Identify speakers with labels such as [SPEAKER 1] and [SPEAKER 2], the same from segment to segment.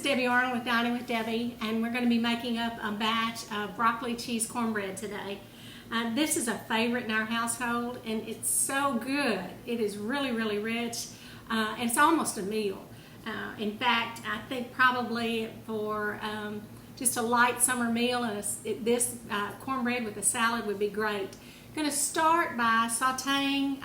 [SPEAKER 1] Debbie Arnold with Dining with Debbie, and we're going to be making up a batch of broccoli cheese cornbread today. This is a favorite in our household, and it's so good. It is really, really rich, and it's almost a meal. In fact, I think probably for just a light summer meal, and this cornbread with a salad would be great. I'm going to start by sauteing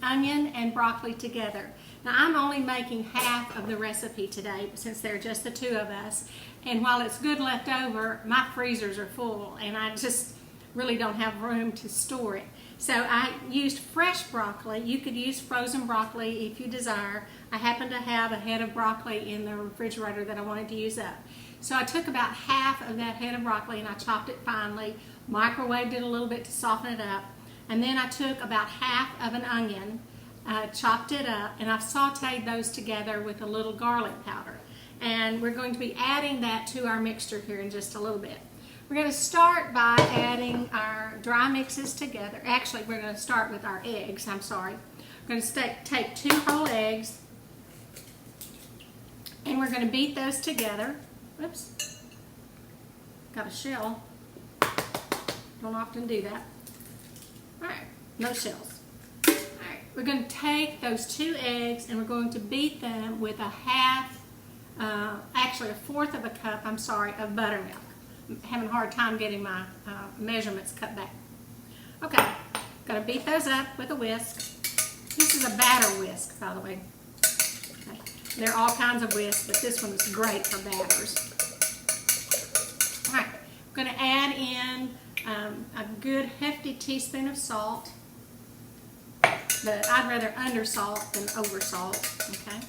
[SPEAKER 1] onion and broccoli together. Now I'm only making half of the recipe today since there are just the two of us, and while it's good left over, my freezers are full and I just really don't have room to store it. So I used fresh broccoli. You could use frozen broccoli if you desire. I happen to have a head of broccoli in the refrigerator that I wanted to use up. So I took about half of that head of broccoli and I chopped it finely, microwaved it a little bit to soften it up, and then I took about half of an onion, chopped it up, and I've sauteed those together with a little garlic powder. And we're going to be adding that to our mixture here in just a little bit. We're going to start by adding our dry mixes together. Actually, we're going to start with our eggs. I'm sorry. We're going to take 2 whole eggs, and we're going to beat those together. Whoops. Got a shell. Don't often do that. All right, no shells. We're going to take those 2 eggs and we're going to beat them with actually a fourth of a cup, I'm sorry, of buttermilk. I'm having a hard time getting my measurements cut back. Okay, going to beat those up with a whisk. This is a batter whisk, by the way. Okay. There are all kinds of whisks, but this one is great for batters. All right, I'm going to add in a good hefty teaspoon of salt. But I'd rather under salt than over salt, okay?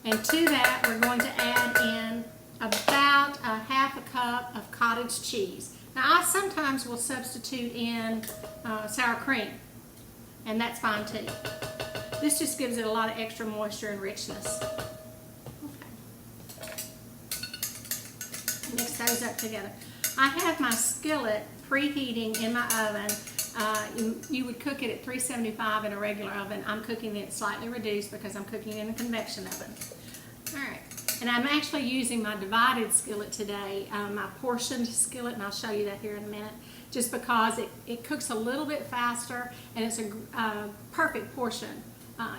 [SPEAKER 1] And to that, we're going to add in about a half a cup of cottage cheese. Now, I sometimes will substitute in sour cream, and that's fine too. This just gives it a lot of extra moisture and richness. Okay. Mix those up together. I have my skillet preheating in my oven. You would cook it at 375 in a regular oven. I'm cooking it slightly reduced because I'm cooking in a convection oven. All right, and I'm actually using my divided skillet today, my portioned skillet, and I'll show you that here in a minute, just because it cooks a little bit faster, and it's a perfect portion.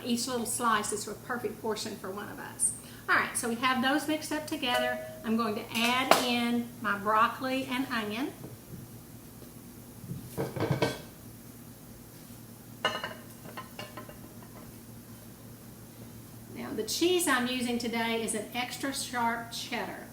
[SPEAKER 1] Each little slice is a perfect portion for one of us. All right, so we have those mixed up together. I'm going to add in my broccoli and onion. The cheese I'm using today is an extra sharp cheddar,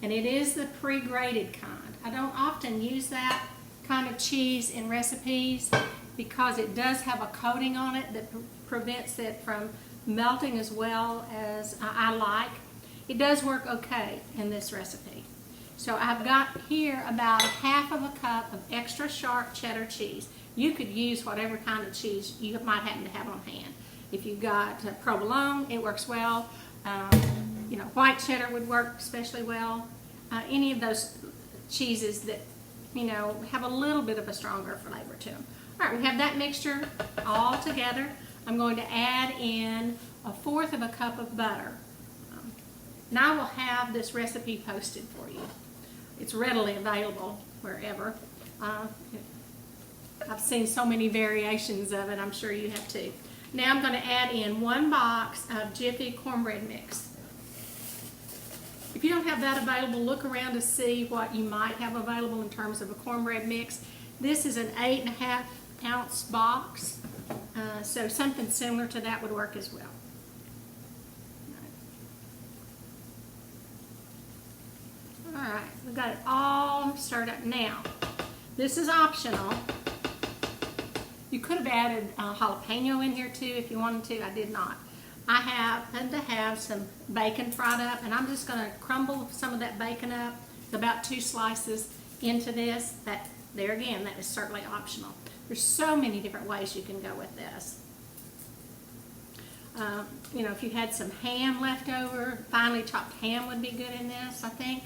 [SPEAKER 1] and it is the pre-grated kind. I don't often use that kind of cheese in recipes because it does have a coating on it that prevents it from melting as well as I like. It does work okay in this recipe. So I've got here about half of a cup of extra sharp cheddar cheese. You could use whatever kind of cheese you might happen to have on hand. If you've got provolone, it works well. White cheddar would work especially well. Any of those cheeses that, have a little bit of a stronger flavor to them. All right, we have that mixture all together. I'm going to add in a fourth of a cup of butter. Now I will have this recipe posted for you. It's readily available wherever. I've seen so many variations of it, I'm sure you have too. Now I'm going to add in 1 box of Jiffy cornbread mix. If you don't have that available, look around to see what you might have available in terms of a cornbread mix. This is an 8.5 ounce box, so something similar to that would work as well. All right, we've got it all stirred up. Now, this is optional. You could have added jalapeno in here too if you wanted to. I did not. I happen to have some bacon fried up, and I'm just going to crumble some of that bacon up, about 2 slices into this. There again, that is certainly optional. There's so many different ways you can go with this. If you had some ham left over, finely chopped ham would be good in this, I think.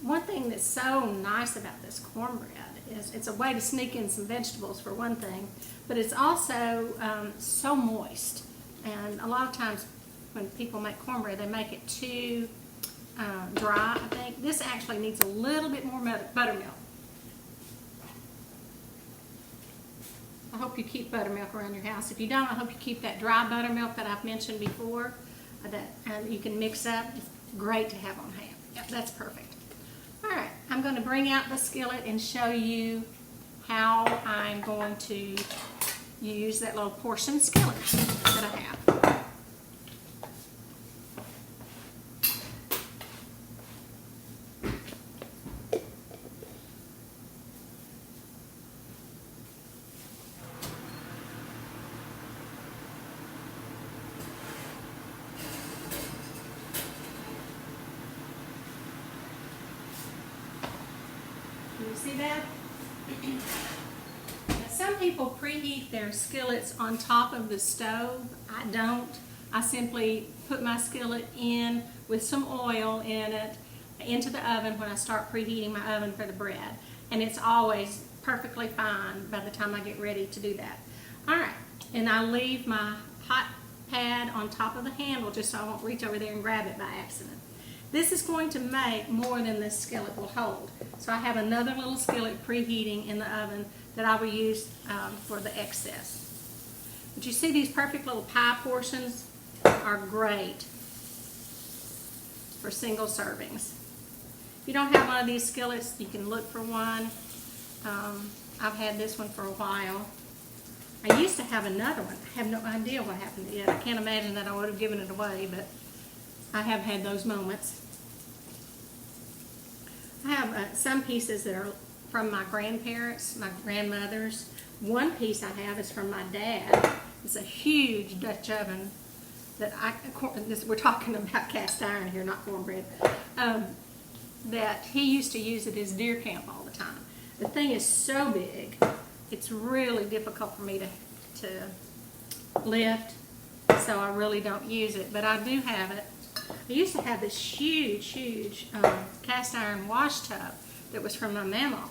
[SPEAKER 1] one thing that's so nice about this cornbread is it's a way to sneak in some vegetables for one thing, but it's also so moist. And a lot of times when people make cornbread, they make it too dry, I think. This actually needs a little bit more buttermilk. I hope you keep buttermilk around your house. If you don't, I hope you keep that dry buttermilk that I've mentioned before that you can mix up. It's great to have on hand. Yep, that's perfect. All right, I'm going to bring out the skillet and show you how I'm going to use that little portion skillet that I have. Can you see that? Now, some people preheat their skillets on top of the stove. I don't. I simply put my skillet in with some oil in it into the oven when I start preheating my oven for the bread. And it's always perfectly fine by the time I get ready to do that. All right, and I leave my hot pad on top of the handle just so I won't reach over there and grab it by accident. This is going to make more than this skillet will hold. So I have another little skillet preheating in the oven that I will use for the excess. But you see these perfect little pie portions are great for single servings. If you don't have one of these skillets, you can look for one. I've had this one for a while. I used to have another one. I have no idea what happened to it. I can't imagine that I would have given it away, but I have had those moments. I have some pieces that are from my grandparents, my grandmothers. One piece I have is from my dad. It's a huge Dutch oven that we're talking about cast iron here, not cornbread. That he used to use at his deer camp all the time. The thing is so big, it's really difficult for me to lift, so I really don't use it, but I do have it. I used to have this huge cast iron wash tub that was from my mama.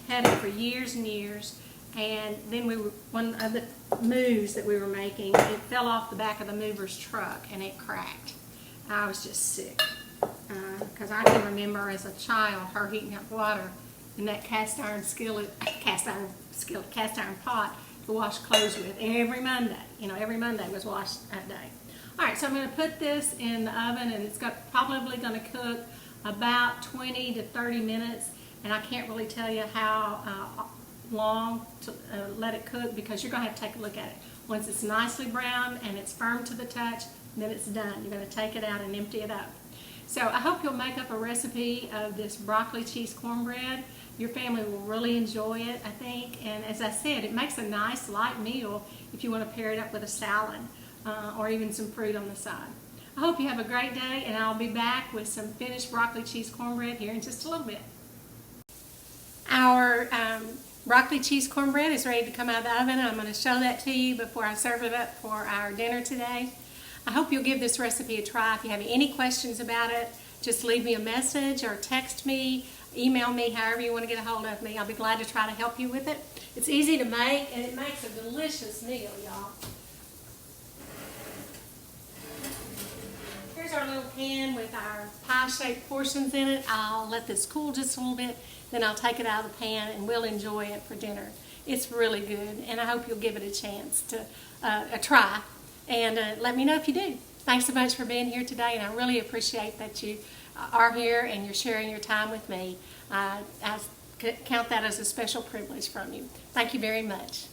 [SPEAKER 1] Had it for years and years, and then one of the moves that we were making, it fell off the back of the mover's truck and it cracked. I was just sick because I can remember as a child her heating up water in that cast iron pot to wash clothes with every Monday. You know, every Monday was washed that day. All right, so I'm going to put this in the oven, and it's probably going to cook about 20 to 30 minutes, and I can't really tell you how long to let it cook because you're going to have to take a look at it. Once it's nicely browned and it's firm to the touch, then it's done. You're going to take it out and empty it up. So I hope you'll make up a recipe of this broccoli cheese cornbread. Your family will really enjoy it, I think, and as I said, it makes a nice light meal if you want to pair it up with a salad. Or even some fruit on the side. I hope you have a great day, and I'll be back with some finished broccoli cheese cornbread here in just a little bit. Our broccoli cheese cornbread is ready to come out of the oven. I'm going to show that to you before I serve it up for our dinner today. I hope you'll give this recipe a try. If you have any questions about it, just leave me a message or text me, email me, however you want to get a hold of me. I'll be glad to try to help you with it. It's easy to make, and it makes a delicious meal, y'all. Here's our little pan with our pie-shaped portions in it. I'll let this cool just a little bit, then I'll take it out of the pan and we'll enjoy it for dinner. It's really good, and I hope you'll give it a chance to a try, and let me know if you do. Thanks so much for being here today, and I really appreciate that you are here and you're sharing your time with me. I count that as a special privilege from you. Thank you very much.